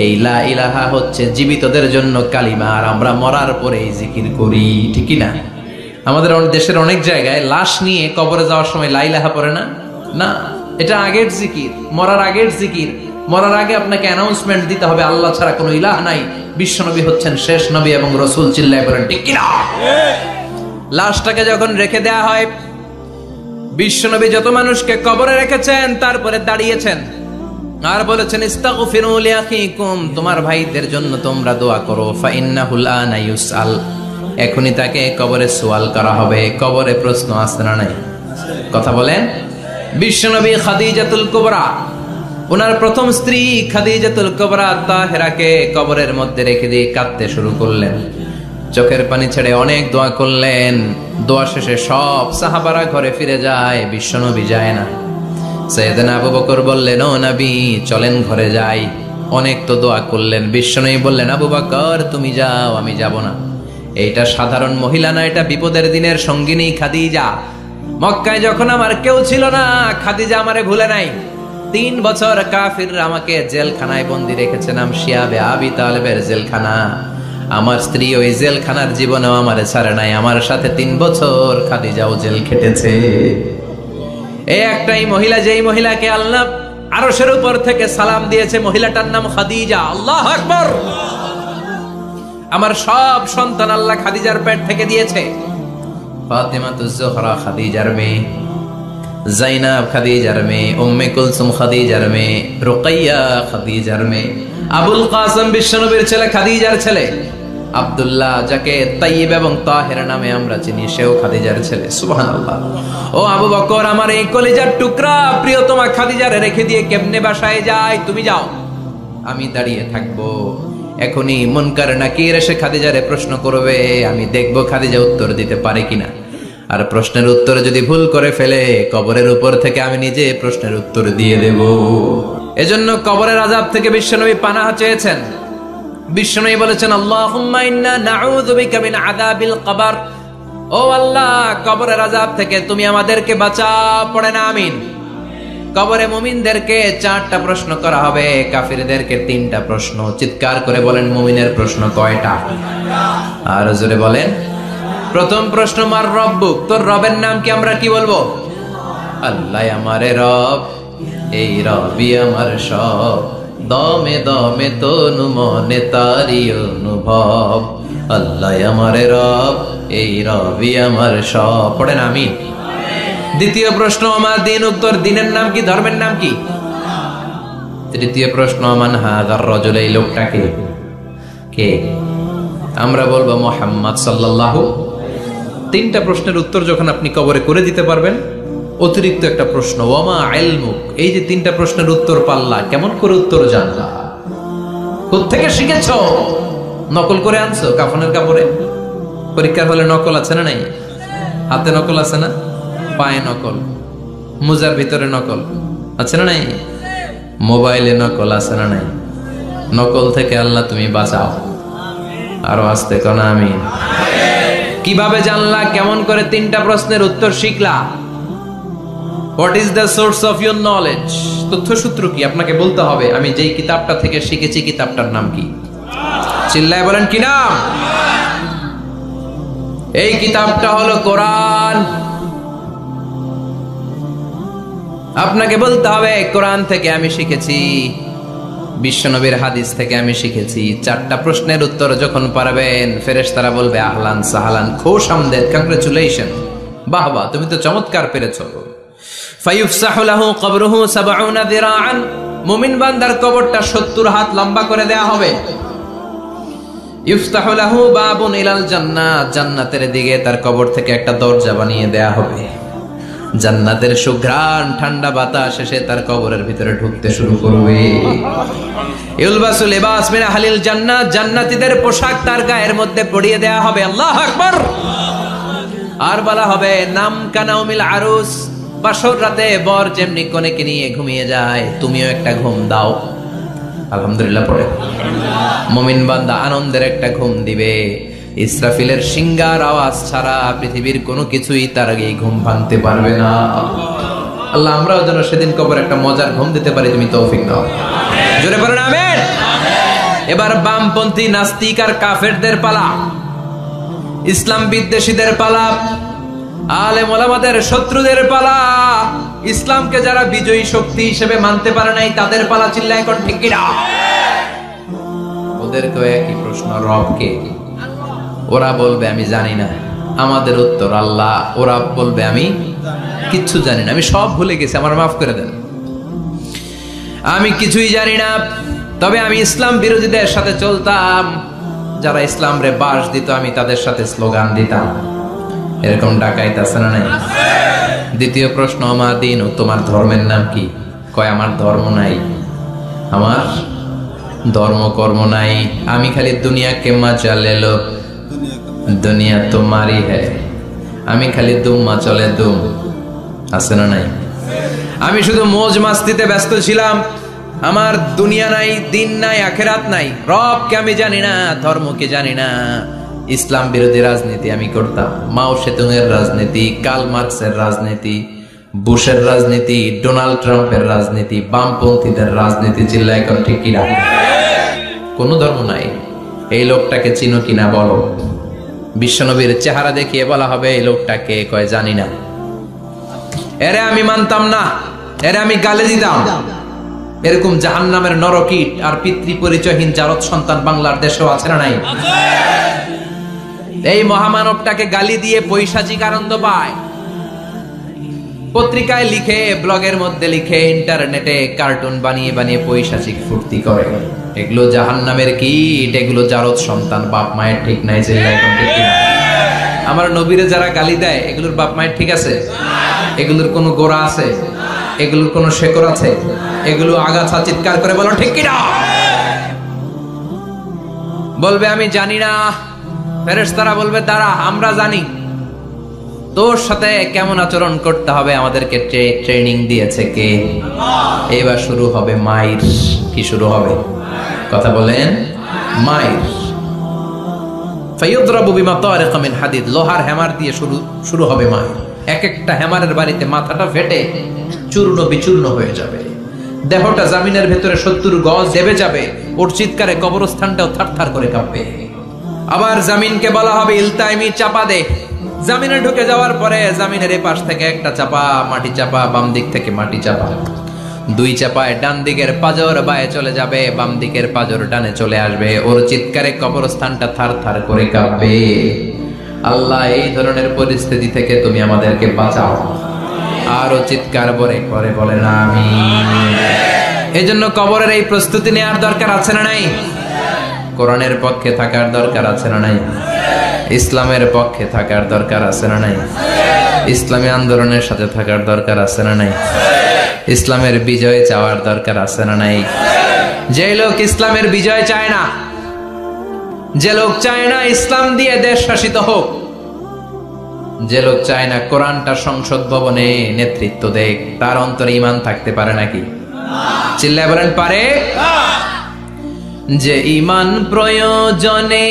এই লা ইলাহা হচ্ছে জীবিতদের জন্য কালিমা, আর আমরা মরার পরে এই জিকির করি। ঠিক না? আমাদের দেশের অনেক জায়গায় লাশ নিয়ে কবরে যাওয়ার সময় লা ইলাহা পড়ে না। না, এটা আগের জিকির, মরার আগের জিকির। মরার আগে আপনাকে অ্যানাউন্সমেন্ট দিতে হবে আল্লাহ ছাড়া কোনো ইলাহ নাই, বিশ্বনবী হচ্ছেন শেষ নবী এবং রাসূল। চিল্লায় বলেন ঠিক কি না? লাশটাকে যখন রেখে দেয়া হয়, বিশ্বনবী যত মানুষকে কবরে রেখেছেন তারপরে দাঁড়িয়েছেন আর বলেছেন ইস্তাগফিরু লিআখিকুম, তোমার ভাইদের জন্য তোমরা দোয়া করো। ফাইন্নাহুল আনা ইউসআল, এখনই তাকে কবরে সওয়াল করা হবে। কবরে প্রশ্ন আসছে না নাই? কথা বলেন। বিশ্বনবী খাদিজাতুল কুবরা, ওনার প্রথম স্ত্রী খাদিজাতুল কুবরা তাহেরাকে কবরের মধ্যে রেখে দিয়ে কাঁদতে শুরু করলেন। চোখের পানি ছেড়ে অনেক দোয়া করলেন। দোয়া শেষে সব সাহাবারা ঘরে ফিরে যায়, বিশ্বনবী যায় না। সাইয়েদনা আবু বকর বললেন ও নবী চলেন ঘরে যাই। অনেক তো দোয়া করলেন। বিশ্বনবী বললেন আবু বকর তুমি যাও, আমি যাব না। এইটা সাধারণ মহিলা না, এটা বিপদের দিনের সঙ্গিনী খাদিজা। মক্কায় যখন আমার কেউ ছিল না, খাদিজা আমারে ভুলে নাই। 3 বছর কাফিররা আমাকে জেলখানায় বন্দি রেখেছে, নাম শিয়াবে আবি তালেবের জেলখানা। আমার স্ত্রী ওই জেলখানার জীবনেও আমারে ছাড়ে নাই। আমার সাথে 3 বছর খাদিজাও জেল খেটেছে। এই একটাই মহিলা, যেই মহিলাকে আল্লাহ আরশের উপর থেকে সালাম দিয়েছে, মহিলাটার নাম খাদিজা। আল্লাহু আকবার। আমার সব সন্তান আল্লাহ খাদিজার পেট থেকে দিয়েছে। ফাতিমাতুজ জোহরা খাদিজার মেয়ে, জাইনাব খাদিজার মেয়ে, উম্মে কুলসুম খাদিজার মেয়ে, রুকাইয়া খাদিজার মেয়ে, আবুল কাসেম বিশ্বনবীর ছেলে খাদিজার ছেলে, আব্দুল্লাহ, যাকে তাইয়্যিব এবং তাহের নামে আমরা চিনি, সেও খাদিজার ছেলে। সুবহানাল্লাহ। ও আবু বকর, আমার এই কলিজার টুকরা প্রিয়তমা খাদিজারে রেখে দিয়ে কেমনে বাসায় যায়? তুমি যাও, আমি দাঁড়িয়ে থাকবো। এখনই মুনকার নাকির এসে খাদিজারে প্রশ্ন করবে, আমি দেখবো খাদিজা উত্তর দিতে পারে কিনা। আর প্রশ্নের উত্তর যদি ভুল করে ফেলে, কবরের উপর থেকে আমি নিজে প্রশ্নের উত্তর দিয়ে দেব। এজন্য কবরের আযাব থেকে বিশ্বনবী পানাহ চেয়েছেন। বিশ্বনবী বলেছেন, আল্লাহুম্মা ইন্না নাউযু বিকা মিন আযাবিল কবর। ও আল্লাহ, কবরের আযাব থেকে তুমি আমাদেরকে বাঁচাও। পড়েন আমিন। কবরে মুমিনদেরকে 4টা প্রশ্ন করা হবে, কাফিরদেরকে 3টা প্রশ্ন। চিৎকার করে বলেন, মুমিনের প্রশ্ন কয়টা? আর জোরে বলেন। প্রথম প্রশ্ন, মার রব্বুক, তোর রবের নাম কি? আমরা কি বলবো? আল্লাহ আমারে রব, এই রবি আমার সব, দমে দমে তনু মনে তারি অনুভব। আল্লাহ আমারে রব, এই রবি আমার সব। পড়েন আমিন। দ্বিতীয় প্রশ্ন, আমার দিন, উত্তর দিনের নাম কি? ধর্মের নাম কি? তৃতীয় প্রশ্ন, মান হাযার রাজুল, এই লোকটাকে কে? আমরা বলবো মুহাম্মদ সাল্লাল্লাহু। 3টা প্রশ্নের উত্তর যখন আপনি কবরে করে দিতে পারবেন, অতিরিক্ত একটা প্রশ্ন, ওয়ামা ইলমুক, এই যে 3টা প্রশ্নের উত্তর পাল্লা, কেমন করে উত্তর জানলা? কোত্থেকে শিখেছো? নকল করে আনছো কাফনের কাপড়ে? পরীক্ষার হলে নকল আছে না নাই? হাতে নকল আছে না? পায়ে নকল, মুজার ভিতরে নকল আছে না নাই? মোবাইলে নকল আছে না নাই? নকল থেকে আল্লাহ তুমি বাঁচাও। আরো আসতে কোন আমিন। কিভাবে জানলা? কেমন করে 3টা প্রশ্নের উত্তর শিখলা? What is the source of your knowledge? তথ্যসূত্র কি? আপনাকে বলতে হবে, আমি যেই কিতাবটা থেকে শিখেছি, কিতাবটার নাম কি? চিল্লায় বলেন, কি নাম? এই কিতাবটা হলো কোরআন। আপনাকে বলতে হবে, কোরআন থেকে আমি শিখেছি, বিশ্বনবীর হাদিস থেকে আমি শিখেছি। 4টা প্রশ্নের উত্তর যখন পারবেন, ফেরেশতারা বলবে, আহলান সাহলান, খুশ আমদেদ, কংগ্রেচুলেশন, বাহ বাহ, তুমি তো চমৎকার পেরেছো। ফায়ুফসাহু লাহু কবরুহু 70 যিরাআন, মুমিন বান্দার কবরটা 70 হাত লম্বা করে দেয়া হবে। ইফতাহু লাহু বাবুন ইলাল জান্নাহ, জান্নাতের দিকে তার কবর থেকে একটা দরজা বানিয়ে দেয়া হবে। জান্নাতের সুঘ্রাণ, ঠান্ডা বাতাস এসে তার কবরের ভিতরে ঢুকতে শুরু করবে। ইউলবাসু লিবাস মিন আহলিল জান্নাহ, জান্নাতীদের পোশাক তার গায়ের মধ্যে পরিয়ে দেয়া হবে। আল্লাহু আকবার। আর বলা হবে, নাম কানাউমিল আরুস, বাসর রাতে বর যেমনি কনেকে নিয়ে ঘুমিয়ে যায়, তুমিও একটা ঘুম দাও। আলহামদুলিল্লাহ পড়ে মুমিন বান্দা আনন্দের একটা ঘুম দিবে। ইসরাফিলের সিংগার আওয়াজ ছাড়া পৃথিবীর কোনো কিছুই তার আগে ঘুম ভাঙতে পারবে না। আল্লাহ আমরাও যেন সেদিন কবর একটা মজার ঘুম দিতে পারি, তুমি তৌফিক দাও। জোরে বলেন আমিন। এবার বামপন্থী নাস্তিক আর কাফেরদের পালা, ইসলাম বিদ্বেষীদের পালা, আলেম ওলামাদের শত্রুদের পালা, ইসলামকে যারা বিজয়ী শক্তি হিসেবে মানতে পারে নাই তাদের পালা। চিল্লায় কোন ঠিক কিনা? ওদেরকে একই প্রশ্ন, রব কে? ওরা বলবে আমি জানি না। আমাদের উত্তর আল্লাহ। ওরা বলবে আমি কিচ্ছু জানি না, আমি সব ভুলে গেছি, আমার মাফ করে দেন, আমি কিছুই জানি না। তবে আমি ইসলাম বিরোধীদের সাথে চলতাম, যারা ইসলাম রে বাস দিত আমি তাদের সাথে স্লোগান দিতাম। এরকম ডাকাইত আছে না নাই? দ্বিতীয় প্রশ্ন, আমার দিন, ও তোমার ধর্মের নাম কি? কয় আমার ধর্ম নাই, আমার ধর্ম কর্ম নাই, আমি খালি দুনিয়া কে মজা লে লো, দুনিয়া তোমারই হ্যায়, আমি খালি দুম চলে দুম। আছে না নাই? আমি শুধু মৌজ মাস্তিতে ব্যস্ত ছিলাম, আমার দুনিয়া নাই, দিন নাই, আখেরাত নাই, রবকে আমি জানি না, ধর্মকে জানি না। ইসলাম বিরোধী রাজনীতি আমি করতাম, মাও সেতুংয়ের রাজনীতি, কার্ল মার্কসের রাজনীতি, বুশের রাজনীতি, ডোনাল্ড ট্রাম্পের রাজনীতি, বামপন্থীদের রাজনীতি। চিল্লায় এখন ঠিক কিনা? কোন ধর্ম নাই। এই লোকটাকে চিনো কিনা বলো। বিশ্বনবীর চেহারা দেখিয়ে বলা হবে এই লোকটাকে, কয় জানি না। এরে আমি মানতাম না, এরে আমি গালে দিতাম। এরকম জাহান্নামের নরকীট আর পিতৃ পরিচয়হীন জারদ সন্তান বাংলার দেশেও আছে না নাই? এই মহামানবটাকে গালি দিয়ে পৈশাচিক আনন্দ পায়। পত্রিকায় লিখে, ব্লগের মধ্যে লিখে, ইন্টারনেটে কার্টুন বানিয়ে বানিয়ে পৈশাচিক ফুর্তি করে। এগুলো জাহান্নামের কীট, এগুলো জারদ সন্তান, বাপ মায়ের ঠিক নাই। এখন ঠিক কিনা? আমার নবীরে যারা গালি দেয় এগুলোর বাপ মায়ের ঠিক আছে? এগুলোর কোনো গোড়া আছে? এগুলোর কোনো শেকড় আছে? এগুলো আগাছা চিৎকার করে বলো ঠিক কিনা? বলবে আমি জানি না, ফেরেশতারা বলবে দাঁড়া আমরা জানি। তোর সাথে কেমন আচরণ করতে হবে আমাদেরকে ট্রেনিং দিয়েছে কে? এবার শুরু হবে মাইর। কি শুরু হবে? কথা বলেন, মাইর। ফায়ুদরাবু বিমা তারিকা মিন হাদিদ, লোহার হ্যামার দিয়ে শুরু হবে মাইর। এক একটা হ্যামারের বাড়িতে মাথাটা ফেটে চূর্ণ বিচূর্ণ হয়ে যাবে, দেহটা জামিনের ভেতরে 70 গজ দেবে যাবে, ওর চিৎকারে কবরস্থানটাও থারথার করে কাঁপবে। আবার জামিনকে বলা হবে ইলতাইমি, চাপা দে। জামিনে ঢুকে যাওয়ার পরে জামিনের এই পাশ থেকে একটা চাপা, মাটি চাপা, বাম দিক থেকে মাটি চাপা, 2 চাপায় ডান দিকের পাজর বায়ে চলে যাবে, বাম দিকের পাজর ডানে চলে আসবে। ওর চিৎকারে কবরস্থানটা থারথার করে কাঁপবে। আল্লাহ এই ধরনের পরিস্থিতি থেকে তুমি আমাদেরকে বাঁচাও। আরো চিৎকার করে বলে না আমি। এই জন্য কবরের এই প্রস্তুতি নেওয়ার দরকার আছে না নাই? কোরআনের পক্ষে থাকার দরকার আছে না নাই? ইসলামের পক্ষে থাকার দরকার আছে না নাই? ইসলামী আন্দোলনের সাথে থাকার দরকার আছে না নাই? ইসলামের বিজয় চাওয়ার দরকার আছে না নাই? যে লোক ইসলামের বিজয় চায় না, যে লোক চায় না ইসলাম দিয়ে দেশ শাসিত হোক, যে লোক চায় না কোরআনটা সংসদ ভবনে নেতৃত্ব দেখ, তার অন্তরে ঈমান থাকতে পারে নাকি? চিল্লায় বলেন পারে? যে ঈমান প্রয়োজনে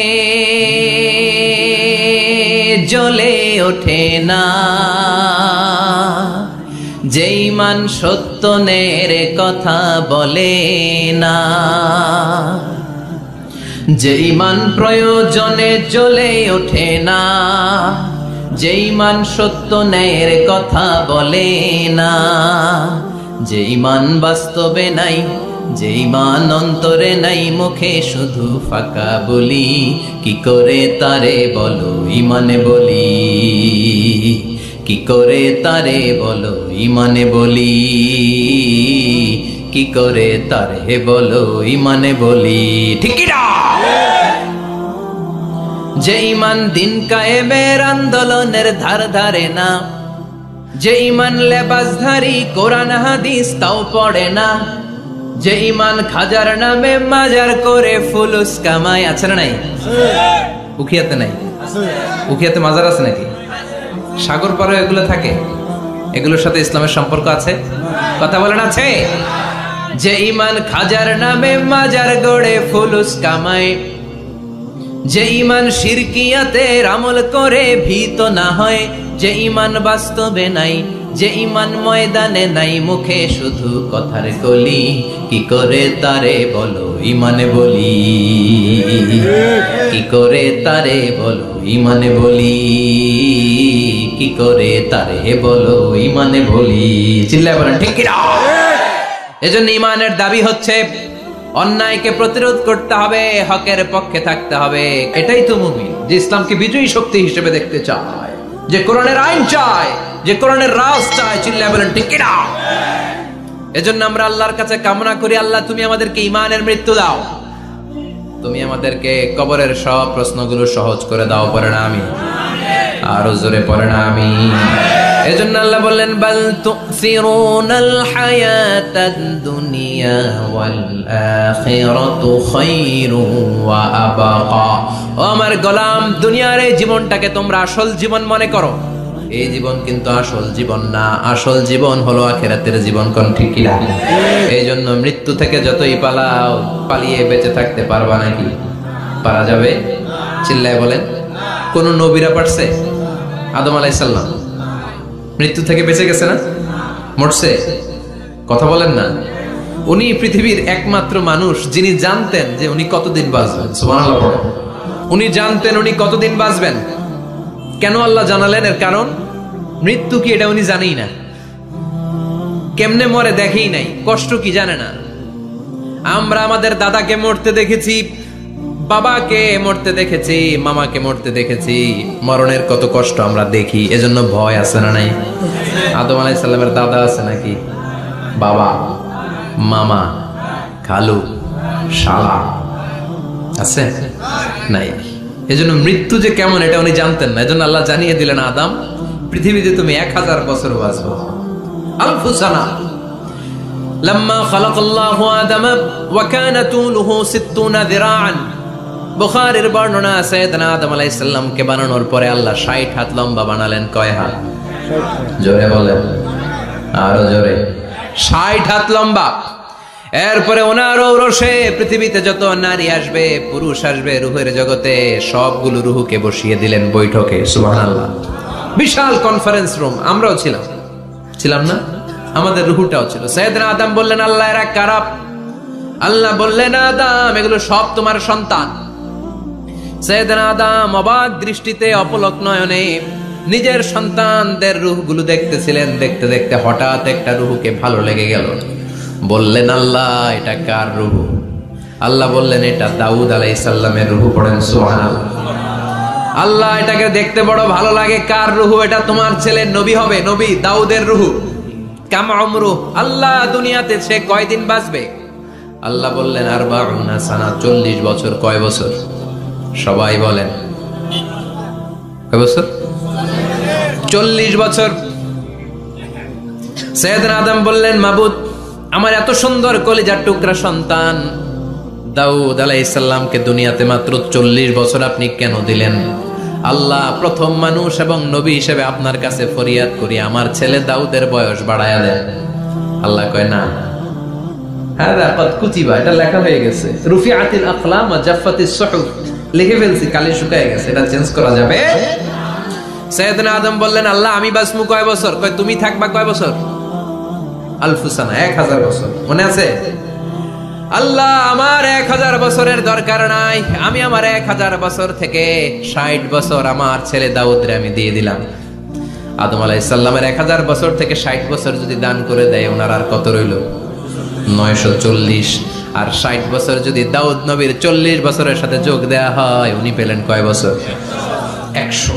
জ্বলে ওঠে না, যে ঈমান সত্যনের কথা বলে না, যে ঈমান প্রয়োজনে জ্বলে ওঠে না, যে ঈমান সত্য ন্যায়ের কথা বলে না, যে ঈমান বাস্তবে নাই, যে ঈমান অন্তরে নাই, মুখে শুধু ফাঁকা বলি, কি করে তারে বলো ঈমানে বলি, কি করে তারে বলো ঈমানে বলি, কি করে তারে বলো ঈমানে বলি। ঠিক কি না? যে ঈমান দিন কায়েমের আন্দোলনের ধার ধারে না, যে ঈমান লেবাসধারী কোরআন হাদিস তাও পড়ে না, যে ঈমান খাজার নামে মাজার করে ফুলুস কামায়, আছে না নাই? উখিয়াতে নাই? উখিয়াতে মাজার আছে নাকি? সাগর পারে এগুলো থাকে? এগুলোর সাথে ইসলামের সম্পর্ক আছে? কথা বলেন আছে? যে ঈমান খাজার নামে মাজার গড়ে ফুলুস কামায়, যে ঈমান শিরকিয়াতের আমল করে ভীত না হয়, যে ঈমান বাস্তবে নাই, যে ঈমান ময়দানে নাই, মুখে শুধু কথার কলি, কি করে তারে বলো ঈমানে বলি, কি করে তারে বলো ঈমানে বলি, কি করে তারে বলো ঈমানে বলি। চিল্লায় বলেন ঠিক কি না? এজন্য ঈমানের দাবি হচ্ছে অন্যায়কে প্রতিরোধ করতে হবে, হকের পক্ষে থাকতে হবে। এটাই তো মুমিন, যে ইসলামকে বিজয়ী শক্তি হিসেবে দেখতে চায়, যে কোরআনের আইন চায়, যে কোরআনের রাজ চায়। চিল্লায় বলেন ঠিক কি না? এজন্য আমরা আল্লাহর কাছে কামনা করি, আল্লাহ তুমি আমাদেরকে ঈমানের মৃত্যু দাও, তুমি আমাদেরকে কবরের সব প্রশ্নগুলো সহজ করে দাও। পড়ে না আমি? আরো জোরে পড়ে না আমি? এজন্য আল্লাহ বললেন বাল তুসিরুনাল হায়াতাদ দুনিয়া ওয়াল আখিরাতু খায়রুন ওয়া আবাকা। ও আমার গোলাম, দুনিয়ার এই জীবনটাকে তোমরা আসল জীবন মনে করো, এই জীবন কিন্তু আসল জীবন না। আসল জীবন হলো আখিরাতের জীবন। কোন ঠিক কি না? এই জন্য মৃত্যু থেকে যতই পালাও, পালিয়ে বেঁচে থাকতে পারবা নাকি? পারা যাবে? চিল্লায় বলেন। কোন নবীরা পারছে? আদম আলাইহিস সালাম মৃত্যু থেকে বেঁচে গেছে না? মরছে? কথা বলেন না। উনি পৃথিবীর একমাত্র মানুষ যিনি জানতেন যে উনি কতদিন বাঁচবেন। সুবহানাল্লাহ পড়েন। উনি জানতেন উনি কতদিন বাঁচবেন। কেন আল্লাহ জানালেন? এর কারণ মৃত্যু কি এটা উনি জানেই না, কেমনে মরে দেখেই নাই, কষ্ট কি জানে না। আমরা আমাদের দাদাকে মরতে দেখেছি, বাবাকে মরতে দেখেছি, মামাকে মরতে দেখেছি, মরণের কত কষ্ট আমরা দেখি। এজন্য ভয় আছে না নাই? আদম আলাইহিস সালামের দাদা আছে নাকি? বাবা, মামা, খালু, শালা আছে নাই। এজন্য মৃত্যু যে কেমন এটা উনি জানতেন না, এজন্য আল্লাহ জানিয়ে দিলেন আদম পৃথিবীতে তুমি 1000 বছর বাঁচবো। আলফু সানা লাম্মা খালাকাল্লাহু আদম ওয়া কানা তুলুহু 60 যিরাআন। বুখারীর বর্ণনা, সাইয়েদনা আদম আলাইহিস সালামকে বানানোর পরে আল্লাহ 60 হাত লম্বা বানালেন। কয় হাত? জোরে বলেন, আরো জোরে। 60 হাত লম্বা। এরপরে ওনার ঔরসে পৃথিবীতে যত নারী আসবে, পুরুষ আসবে রূহের জগতে, সবগুলো রূহকে বসিয়ে দিলেন বৈঠকে। সুবহানাল্লাহ। বিশাল কনফারেন্স রুম। আমরাও ছিলাম না? আমাদের রূহটাও ছিল। সাইয়েদনা আদম বললেন, আল্লাহ এরা কারা? আল্লাহ বললেন, আদম এগুলো সব তোমার সন্তান। সাইয়েদনা আদম অবাক দৃষ্টিতে, অপলক নয়নে নিজের সন্তানদের রূহগুলো দেখতেছিলেন। দেখতে দেখতে হঠাৎ একটা রূহকে ভালো লেগে গেল। বললেন, আল্লাহ এটা কার রূহ? আল্লাহ বললেন, এটা দাউদ আলাইহিস সালামের রূহ। পড়েন সুবহানাল্লাহ। আল্লাহ এটাকে দেখতে বড় ভালো লাগে, কার রূহ? এটা তোমার ছেলে নবী হবে, নবী দাউদের রূহ। কাম উমরু, আল্লাহ দুনিয়াতে সে কয়দিন বাঁচবে? আল্লাহ বললেন, 40 সানা, 40 বছর। কয় বছর? সবাই বলেন, কয় বছর? 40 বছর। সাইয়েদনা আদম বললেন, মাবুদ আমার এত সুন্দর কলিজার টুকরা সন্তান দাউদ আলাইহিস সালামকে দুনিয়াতে মাত্র 40 বছর আপনি কেন দিলেন? আল্লাহ প্রথম মানুষ এবং নবী হিসেবে আপনার কাছে ফরিয়াদ করি, আমার ছেলে দাউদের বয়স বাড়ায়া দেন। আল্লাহ কয়, না, হাদা কদ কুতিবা, এটা লেখা হয়ে গেছে। রুফিআতিল আকলাম ওয়া জাফফাতিস সুহুফ, লিখে ফেলছি, কালি শুকায় গেছে, এটা চেঞ্জ করা যাবে? সাইয়েদনা আদম বললেন, আল্লাহ আমি বাঁচবো কয় বছর? কয় তুমি থাকবা কয় বছর? আলফু সানা, 1000 বছর। মনে আছে? আল্লাহ আমার 1000 বছরের দরকার নাই, আমি আমার 1000 বছর থেকে 60 বছর আমার ছেলে দাউদরে আমি দিয়ে দিলাম। আদম আলাইহিস সালামের 1000 বছর থেকে 60 বছর যদি দান করে দেয়, ওনার আর কত রইল? 940। আর 60 বছর যদি দাউদ নবীর 40 বছরের সাথে যোগ দেয়া হয়, উনি পেলেন কয় বছর? 100।